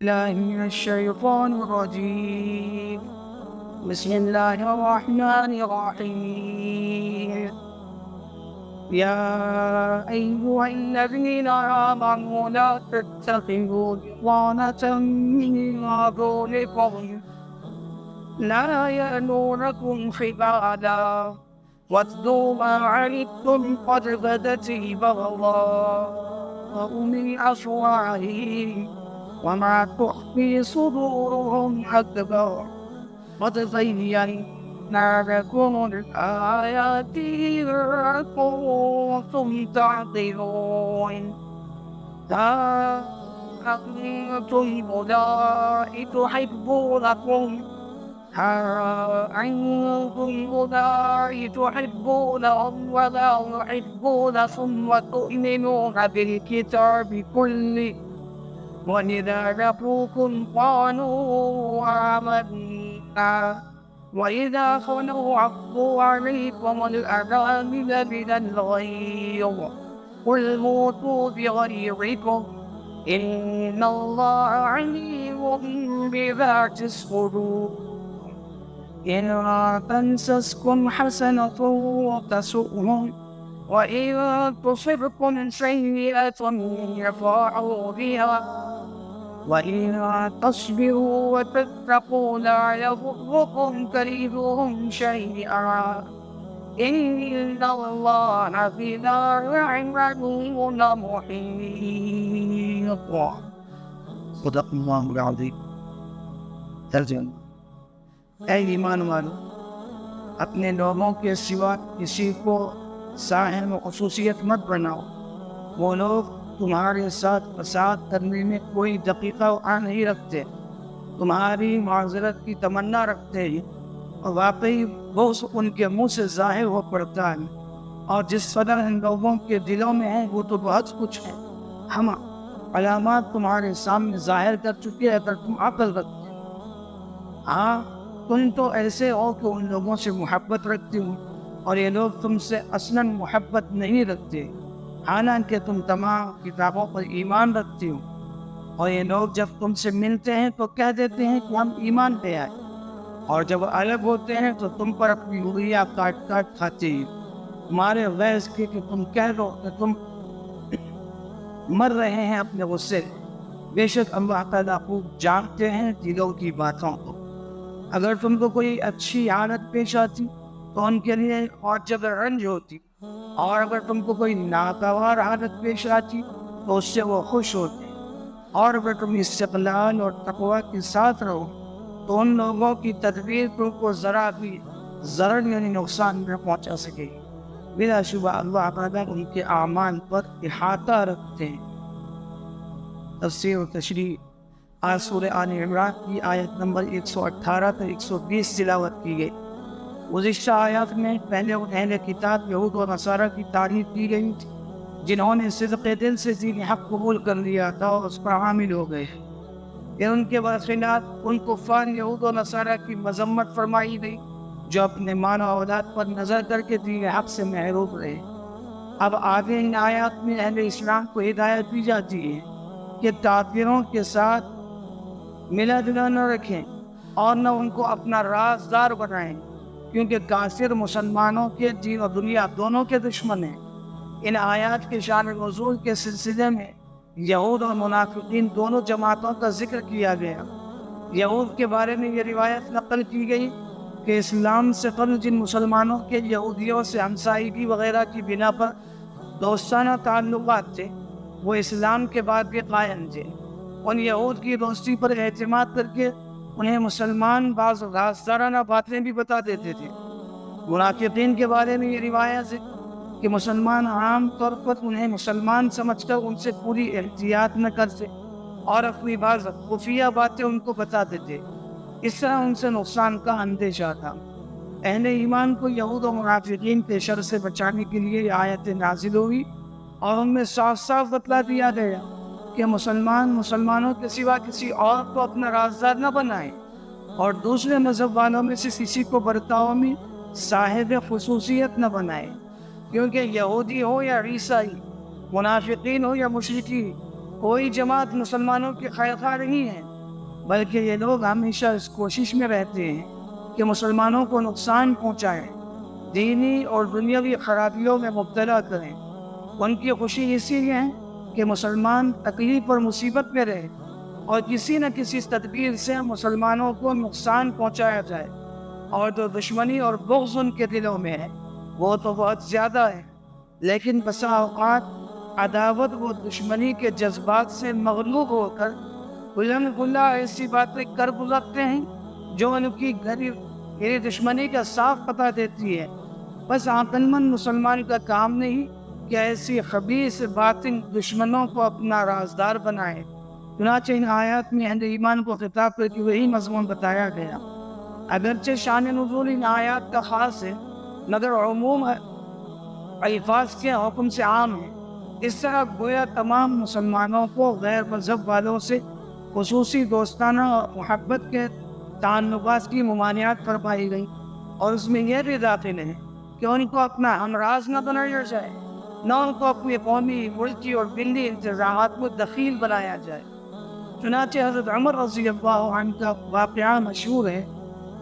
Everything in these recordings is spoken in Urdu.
الله من الشيطان الرجيم. بسم الله الرحمن الرحيم. يا أيها الذين آمنوا لا تتخذوا بطانة من دونكم لا يألونكم خبالا واتلوا ما عنتم قد بدت البغضاء من أفواههم وما تخفي صدورهم أكبر قد زينا لكم الآيات إن كنتم تعقلون. ها أنتم أولئك تحبونهم ولا يحبونكم وتؤمنون بالكتاب كله وإذا لقوكم قالوا آمنا وإذا خلوا عضوا عليكم الأنامل من الغيظ قل موتوا بغيظكم إن الله عليم بذات الصدور. إن تمسسكم حسنة تسؤهم وإن تصبكم سيئة يفرحوا بها وإن تصبروا وتتقوا لا يضركم كيدهم شيئا إن الله بما يعملون محيط. صدق اللہ العظیم. ترجمہ: اے ایمان والو، اپنے لوگوں کے سوا کسی کو صاحب خصوصیت مت بناؤ. وہ لوگ تمہارے ساتھ فساد کرنے میں کوئی دقیقہ نہیں رکھتے، تمہاری معذرت کی تمنا رکھتے ہیں، اور واقعی وہ ان کے منہ سے ظاہر ہو پڑتا ہے، اور جس قدر ان لوگوں کے دلوں میں ہے وہ تو بہت کچھ ہے. ہم علامات تمہارے سامنے ظاہر کر چکے ہیں اگر تم عقل رکھتے. ہاں، تم تو ایسے ہو کہ ان لوگوں سے محبت رکھتے ہو اور یہ لوگ تم سے اصلاً محبت نہیں رکھتے، حالانکہ تم تمام کتابوں پر ایمان رکھتے ہو. اور یہ لوگ جب تم سے ملتے ہیں تو کہہ دیتے ہیں کہ ہم ایمان لے آئے، اور جب الگ ہوتے ہیں تو تم پر اپنی انگلیاں کاٹ کاٹ کھاتے ہیں. تمہارے غیظ کی کہ تم کہہ دو کہ تم مر رہے ہیں اپنے غصے. بے شک اللہ تعالیٰ خوب جانتے ہیں دلوں کی باتوں کو. اگر تم کو کوئی اچھی عادت پیش آتی تو ان کے لیے اور جگہ رنج ہوتی، اور اگر تم کو کوئی ناگوار عادت پیش آتی تو اس سے وہ خوش ہوتے. اور اگر تم استقلال اور تقوی کے ساتھ رہو تو ان لوگوں کی تدبیر تم کو ذرا بھی ضرر یعنی نقصان نہ پہنچا سکے. بلا شبہ اللہ تعالیٰ ان کے اعمال پر احاطہ رکھتے ہیں. تفسیر و تشریح. آج سورہ آل عمران کی آیت نمبر 118 تا 120 تلاوت کی گئی. گزشتہ آیات میں پہلے اہل کتاب یہود و نصارہ کی تعریف کی گئی تھی، جنہوں نے صدق دل سے دین حق قبول کر لیا تھا اور اس پر عامل ہو گئے. پھر ان کے برخلاف ان کفار یہود و نصارہ کی مذمت فرمائی گئی جو اپنے مال و اولاد پر نظر کر کے دین حق سے محروم رہے. اب آگے ان آیات میں اہل اسلام کو ہدایت دی جاتی ہے کہ کافروں کے ساتھ ملا جلا نہ رکھیں اور نہ ان کو اپنا رازدار بنائیں، کیونکہ کافر مسلمانوں کے دین و دنیا دونوں کے دشمن ہیں. ان آیات کے شان نزول کے سلسلے میں یہود اور منافقین دونوں جماعتوں کا ذکر کیا گیا. یہود کے بارے میں یہ روایت نقل کی گئی کہ اسلام سے قبل جن مسلمانوں کے یہودیوں سے ہمسائیگی وغیرہ کی بنا پر دوستانہ تعلقات تھے وہ اسلام کے بعد بھی قائم تھے. ان یہود کی دوستی پر اعتماد کر کے انہیں مسلمان بعض رازدارانہ باتیں بھی بتا دیتے تھے. منافقین کے بارے میں یہ روایت ہے کہ مسلمان عام طور پر انہیں مسلمان سمجھ کر ان سے پوری احتیاط نہ کرتے اور اپنی بعض خفیہ باتیں ان کو بتا دیتے. اس طرح ان سے نقصان کا اندیشہ تھا. اہل ایمان کو یہود و منافقین کے شر سے بچانے کے لیے یہ آیتیں نازل ہوئی اور ان میں صاف صاف بتلا دیا گیا کہ مسلمانوں کے سوا کسی اور کو اپنا رازدار نہ بنائیں اور دوسرے مذہب والوں میں سے کسی کو برتاؤ میں صاحب خصوصیت نہ بنائیں، کیونکہ یہودی ہو یا عیسائی، منافقین ہو یا مشرکین، کوئی جماعت مسلمانوں کی خیر خواہ نہیں ہے بلکہ یہ لوگ ہمیشہ اس کوشش میں رہتے ہیں کہ مسلمانوں کو نقصان پہنچائیں، دینی اور دنیاوی خرابیوں میں مبتلا کریں۔ ان کی خوشی اسی لیے ہے کہ مسلمان تکلیف اور مصیبت میں رہے اور کسی نہ کسی تدبیر سے مسلمانوں کو نقصان پہنچایا جائے، اور جو دشمنی اور بغض ان کے دلوں میں ہے وہ تو بہت زیادہ ہے، لیکن بسا اوقات عداوت و دشمنی کے جذبات سے مغلوب ہو کر بلند بلا ایسی باتیں کر گزرتے ہیں جو ان کی گہری دشمنی کا صاف پتہ دیتی ہے۔ بس عقل مند مسلمان کا کام نہیں کہ ایسی خبیث باطن دشمنوں کو اپنا رازدار بنائے۔ چنانچہ ان آیات میں اہل ایمان کو خطاب کر کے وہی مضمون بتایا گیا۔ اگرچہ شان نزول ان آیات کا خاص ہے، مگر عموم الفاظ کے حکم سے عام ہے۔ اس طرح گویا تمام مسلمانوں کو غیر مذہب والوں سے خصوصی دوستانہ اور محبت کے تعلقات کی ممانعت فرمائی گئی، اور اس میں یہ بھی داخل ہے کہ ان کو اپنا ہمراز نہ بنایا جائے، نہ ان کو اپنے قومی، ملکی اور دلی انتظامات میں دخیل بنایا جائے۔ چنانچہ حضرت عمر رضی اللہ عنہ کا واقعہ مشہور ہے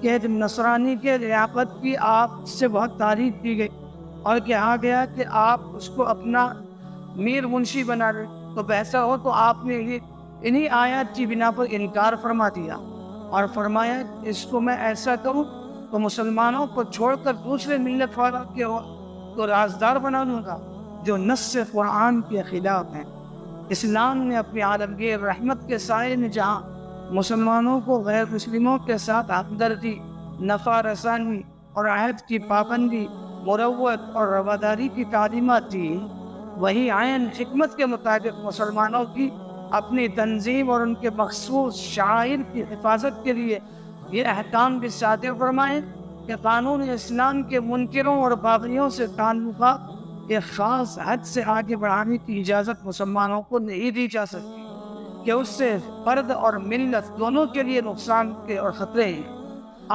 کہ ایک نصرانی کے لیاقت کی آپ سے بہت تعریف کی گئی اور کہا گیا کہ آپ اس کو اپنا میر منشی بنا لیں، تو ایسا ہو تو آپ نے انہی آیات کی بنا پر انکار فرما دیا اور فرمایا اس کو میں ایسا کروں تو مسلمانوں کو چھوڑ کر دوسرے ملت والوں کے کو رازدار بنا لوں گا جو نص قرآن کے خلاف ہیں۔ اسلام نے اپنی عالمگیر رحمت کے سائے میں جہاں مسلمانوں کو غیر مسلموں کے ساتھ ہمدردی، نفع رسانی اور عہد کی پابندی، مروت اور رواداری کی تعلیمات دی، وہی عین حکمت کے مطابق مسلمانوں کی اپنی تنظیم اور ان کے مخصوص شعائر کی حفاظت کے لیے یہ احکام بھی صادر فرمائے کہ قانون اسلام کے منکروں اور باغیوں سے تعلقات ایک خاص حد سے آگے بڑھانے کی اجازت مسلمانوں کو نہیں دی جا سکتی کہ اس سے فرد اور ملت دونوں کے لیے نقصان کے اور خطرے ہیں۔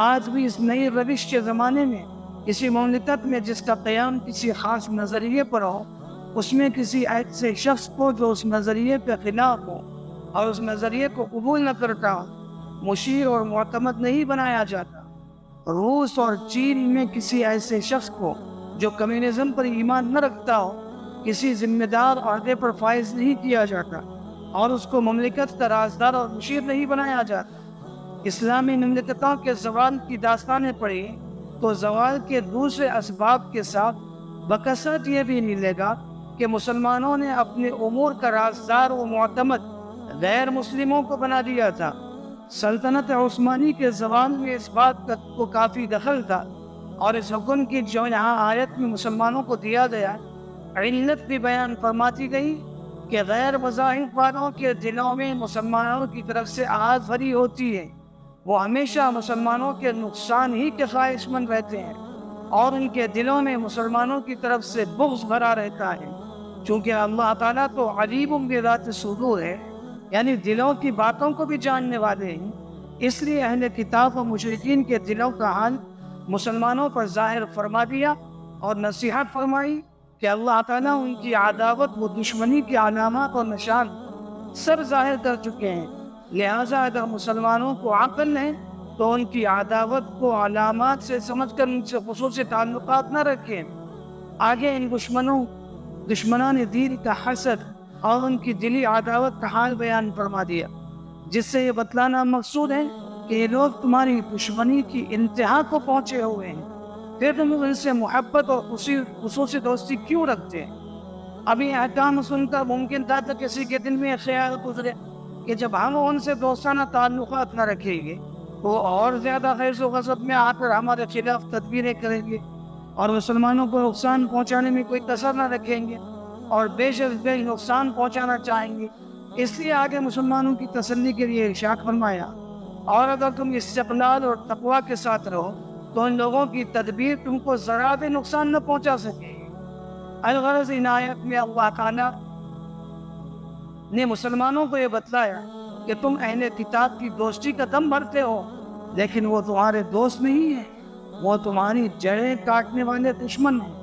آج بھی اس نئی روش کے زمانے میں کسی مملکت میں جس کا قیام کسی خاص نظریے پر ہو، اس میں کسی ایسے شخص کو جو اس نظریے کے خلاف ہو اور اس نظریے کو قبول نہ کرتا ہو، مشیر اور معتمد نہیں بنایا جاتا۔ روس اور چین میں کسی ایسے شخص کو جو کمیونزم پر ایمان نہ رکھتا ہو، کسی ذمہ دار عہدے پر فائز نہیں کیا جاتا اور اس کو مملکت کا رازدار اور مشیر نہیں بنایا جاتا۔ اسلامی مملکتوں کے زوال کی داستانیں پڑھی تو زوال کے دوسرے اسباب کے ساتھ بکثرت یہ بھی ملے گا کہ مسلمانوں نے اپنے امور کا رازدار و معتمد غیر مسلموں کو بنا دیا تھا۔ سلطنت عثمانی کے زوال میں اس بات کو کافی دخل تھا، اور اس حکم کی جو یہاں آیت میں مسلمانوں کو دیا گیا علت بھی بیان فرماتی گئی کہ غیر مذاہب والوں کے دلوں میں مسلمانوں کی طرف سے آز بھری ہوتی ہے، وہ ہمیشہ مسلمانوں کے نقصان ہی کے خواہش مند رہتے ہیں، اور ان کے دلوں میں مسلمانوں کی طرف سے بغض بھرا رہتا ہے۔ چونکہ اللہ تعالیٰ تو علیم بذات الصدور ہے، یعنی دلوں کی باتوں کو بھی جاننے والے ہیں، اس لیے اہل کتاب و مشرکین کے دلوں کا حال مسلمانوں پر ظاہر فرما دیا اور نصیحت فرمائی کہ اللہ تعالیٰ ان کی عداوت و دشمنی کے علامات اور نشان سب ظاہر کر چکے ہیں، لہٰذا اگر مسلمانوں کو عقل ہے تو ان کی عداوت کو علامات سے سمجھ کر ان سے خصوصی تعلقات نہ رکھیں۔ آگے ان دشمنان دین کا حسد اور ان کی دلی عداوت کا حال بیان فرما دیا، جس سے یہ بتلانا مقصود ہے کہ یہ لوگ تمہاری دشمنی کی انتہا کو پہنچے ہوئے ہیں، پھر تم ان سے محبت اور خصوصی دوستی کیوں رکھتے ہیں؟ ابھی احکام سن کر ممکن تھا کہ کسی کے دل میں خیال گزرے کہ جب ہم ان سے دوستانہ تعلقات نہ رکھیں گے وہ اور زیادہ خیز و غضب میں آ کر ہمارے خلاف تدبیریں کریں گے اور مسلمانوں کو نقصان پہنچانے میں کوئی کسر نہ رکھیں گے اور بے نقصان پہنچانا چاہیں گے۔ اس لیے آگے مسلمانوں کی تسلی کے لیے ارشاد فرمایا، اور اگر تم استقلال اور تقوی کے ساتھ رہو تو ان لوگوں کی تدبیر تم کو ذرا بھی نقصان نہ پہنچا سکے۔ الغرض ان آیت میں اللہ تعالیٰ نے مسلمانوں کو یہ بتلایا کہ تم اہل کتاب کی دوستی کا دم بھرتے ہو، لیکن وہ تمہارے دوست نہیں ہیں، وہ تمہاری جڑیں کاٹنے والے دشمن ہیں۔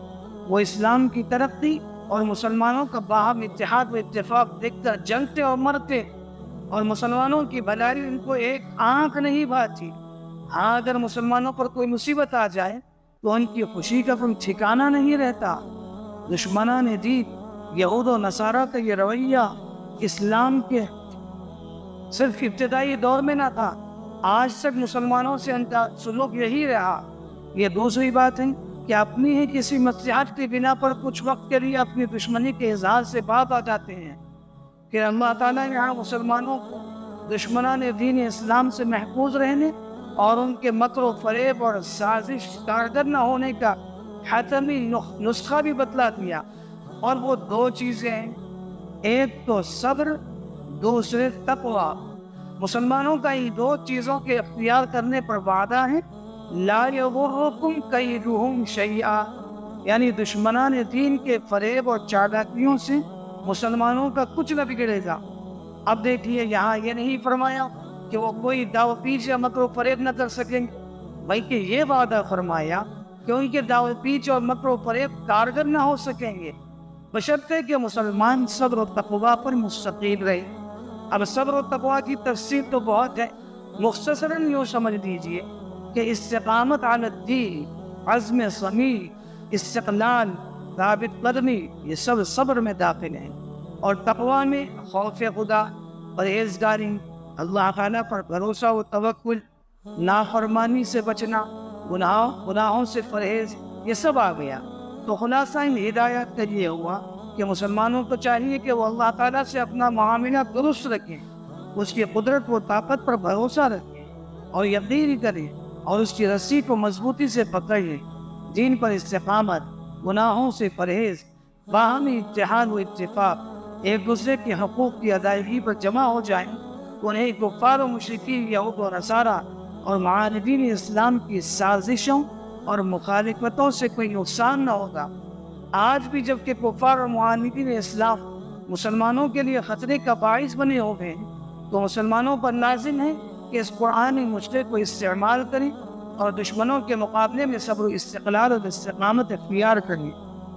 وہ اسلام کی ترقی اور مسلمانوں کا باہم اتحاد و اتفاق دیکھ کر جنگتے اور مرتے، اور مسلمانوں کی بھلائی ان کو ایک آنکھ نہیں بھاتی۔ ہاں اگر مسلمانوں پر کوئی مصیبت آ جائے تو ان کی خوشی کا کوئی ٹھکانہ نہیں رہتا۔ دشمنان دین یہود و نصارہ کا یہ رویہ اسلام کے صرف ابتدائی دور میں نہ تھا، آج تک مسلمانوں سے ان کا سلوک یہی رہا۔ یہ دوسری بات ہے کہ اپنی ہی کسی مصلحت کی بنا پر کچھ وقت کے لیے اپنی دشمنی کے اظہار سے باز آ جاتے ہیں، کہ اللہ تعالیٰ نے یہاں مسلمانوں کو دشمنان دین اسلام سے محفوظ رہنے اور ان کے مکر و فریب اور سازش کارگر نہ ہونے کا حتمی نسخہ بھی بتلا دیا، اور وہ دو چیزیں ہیں، ایک تو صبر، دوسرے تقوی۔ مسلمانوں کا ان دو چیزوں کے اختیار کرنے پر وعدہ ہے، لا یغرکم کیدہم شیئا، یعنی دشمنان دین کے فریب اور چالاکیوں سے مسلمانوں کا کچھ نہ بگڑے گا۔ اب دیکھیے یہاں یہ نہیں فرمایا کہ وہ کوئی دعو پیچ یا مکر و فریب نہ کر سکیں گے، بلکہ یہ وعدہ فرمایا کہ ان کے دعو پیچ اور مکر و فریب کارگر نہ ہو سکیں گے، بشرطے کہ مسلمان صبر و تقوی پر مستقیم رہے۔ اب صبر و تقوی کی تفصیل تو بہت ہے، مختصراً یوں سمجھ لیجئے کہ استقامت علی الدین، عزم صمیم، استقلال، ثابت قدمی، یہ سب صبر میں داخل ہیں، اور تقوی میں خوف خدا، پرہیزگاری، اللہ تعالیٰ پر بھروسہ و توکل، نافرمانی سے بچنا، گناہوں سے پرہیز، یہ سب آ گیا۔ تو خلاصہ ان ہدایات کا یہ ہوا کہ مسلمانوں کو چاہیے کہ وہ اللہ تعالیٰ سے اپنا معاملہ درست رکھیں، اس کی قدرت و طاقت پر بھروسہ رکھیں اور یقین کریں، اور اس کی رسی کو مضبوطی سے پکڑیں، دین پر استقامت، گناہوں سے پرہیز، باہمی اتحاد و اتفاق، ایک دوسرے کے حقوق کی ادائیگی پر جمع ہو جائیں، انہیں کفار و مشرکین، یہود و نصارہ اور معاندین اسلام کی سازشوں اور مخالفتوں سے کوئی نقصان نہ ہوگا۔ آج بھی جب کہ کفار اور معاندین اسلام مسلمانوں کے لیے خطرے کا باعث بنے ہوئے ہیں، تو مسلمانوں پر لازم ہے کہ اس قرآن مجلے کو استعمال کریں اور دشمنوں کے مقابلے میں صبر و استقلال اور استقامت اختیار کریں،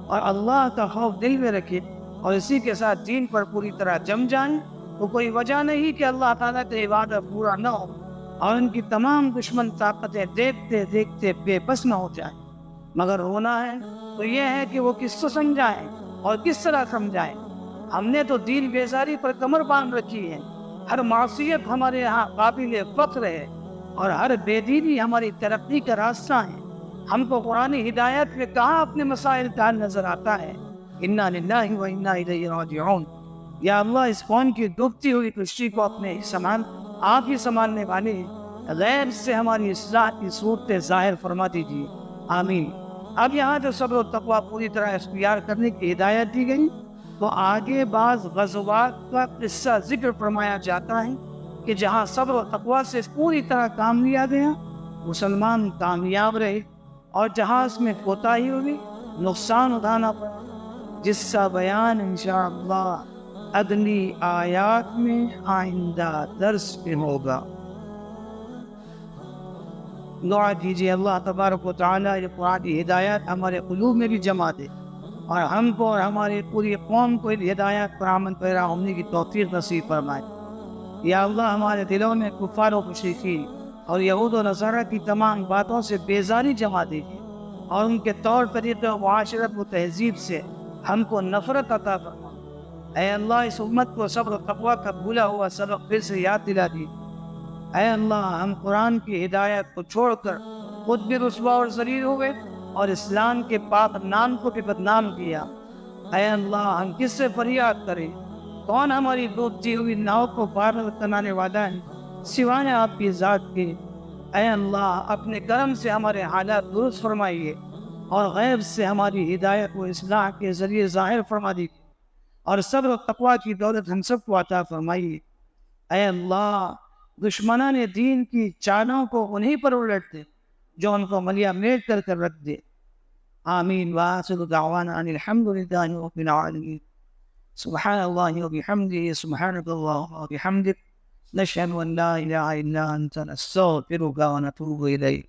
اور اللہ کا خوف دل میں رکھیں، اور اسی کے ساتھ دین پر پوری طرح جم جائیں۔ تو کوئی وجہ نہیں کہ اللہ تعالیٰ کا وعدہ پورا نہ ہو اور ان کی تمام دشمن طاقتیں دیکھتے دیکھتے بے بس نہ ہو جائیں، مگر ہونا ہے تو یہ ہے کہ وہ کس کو سمجھائیں اور کس طرح سمجھائیں۔ ہم نے تو دین بیزاری پر کمر باندھ رکھی ہے، ہر معصیت ہمارے یہاں قابل فخر ہے، اور ہر بے دینی ہماری ترقی کا راستہ ہے۔ ہم کو قرآن ہدایت میں کہاں اپنے مسائل کا حل نظر آتا ہے؟ انا للہ و انا الیہ راجعون۔ یا اللہ اس قوم کی ڈوبتی ہوئی کشتی کو اپنے آپ ہی سنبھالنے والے غیب سے ہماری اصلاح کی صورتیں ظاہر فرما دیجیے، آمین۔ اب یہاں جو صبر و تقوی پوری طرح اختیار کرنے کی ہدایت دی گئی، تو آگے بعض غزوات کا قصہ ذکر فرمایا جاتا ہے کہ جہاں صبر و تقوی سے پوری طرح کام لیا گیا، مسلمان کامیاب رہے، اور جہاں اس میں کوتاہی ہوئی، نقصان اٹھانا پڑا، جس کا بیان انشاءاللہ اگلی آیات میں آئندہ درس میں ہوگا۔ دعا کیجیے اللہ تبارک و تعالیٰ یہ قرآن کی ہدایات ہمارے قلوب میں بھی جما دے، اور ہم کو اور ہماری پوری قوم کو ان ہدایات پر عمل پیرا ہونے کی توفیق نصیب فرمائے۔ یا اللہ ہمارے دلوں میں کفار و مشرکین اور یہود و نصارہ کی تمام باتوں سے بیزاری جما دیجیے، اور ان کے طور طریقے و معاشرت و تہذیب سے ہم کو نفرت عطا فرمائے۔ اے اللہ اس امت کو صبر و تقوی کا بھولا ہوا سبق پھر سے یاد دلا دی۔ اے اللہ ہم قرآن کی ہدایت کو چھوڑ کر خود بھی رسوا اور ذلیل ہوئے، اور اسلام کے پاک نام کو بھی بدنام کیا۔ اے اللہ ہم کس سے فریاد کریں؟ کون ہماری ڈوبتی ہوئی ناؤ کو پار کرانے والا ہے سوائے آپ کی ذات کے؟ اے اللہ اپنے کرم سے ہمارے حالات درست فرمائیے، اور غیب سے ہماری ہدایت و اصلاح کے ذریعے ظاہر فرما دیجیے، اور صبر و تقوی کی دولت ہم سب کو عطا فرمائیے۔ اے اللہ دشمنان دین کی چالوں کو انہی پر الٹ دے جو ان کو ملیا میٹ کر کر رکھ دے، آمین۔ وآخر دعوانا ان الحمد للہ رب العالمین۔ سبحان اللہ وبحمدہ، سبحانک اللہم وبحمدک، نشہد ان لا الہ الا انت، نستغفرک ونتوب الیک۔